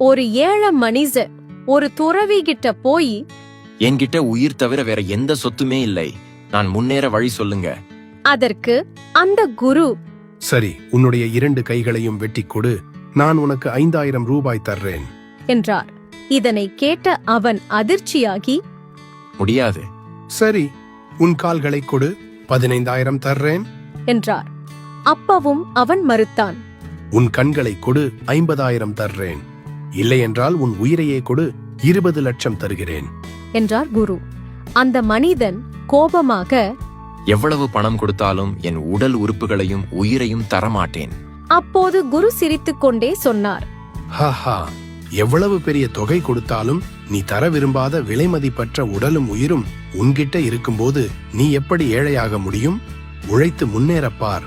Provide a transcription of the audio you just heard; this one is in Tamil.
ஒரு ஏழை மனிதன் ஒரு துறவி கிட்ட போய், என்கிட்ட உயிர் தவிர வேற எந்த சொத்துமே இல்லை, நான் முன்னேற வழி சொல்லுங்க. அதற்கு அந்த குரு, சரி, உன்னுடைய 2 கைகளையும் வெட்டிக் கொடு, நான் உனக்கு 5000 ரூபாய் தர்றேன் என்றார். இதனை கேட்ட அவன் அதிர்ச்சியாகி, முடியாது. சரி, உன் கால்களை கொடு, 15000 தர்றேன் என்றார். அப்பவும் அவன் மறுத்தான். உன் கண்களை கொடு, 50000 தர்றேன், இல்லையென்றால் உன் உயிரையே கொடு, 20 லட்சம் தருகிறேன் என்றார் குரு. அந்த மனிதன் கோபமாக, எவ்வளவு பணம் கொடுத்தாலும் என் உடல் உறுப்புகளையும் உயிரையும் தரமாட்டேன். அப்போது குரு சிரித்துக் கொண்டே சொன்னார், ஹாஹா, எவ்வளவு பெரிய தொகை கொடுத்தாலும் நீ தர விரும்பாத விலைமதிப்பற்ற உடலும் உயிரும் உன்கிட்ட இருக்கும்போது நீ எப்படி ஏழையாக முடியும்? உழைத்து முன்னேறப்பார்.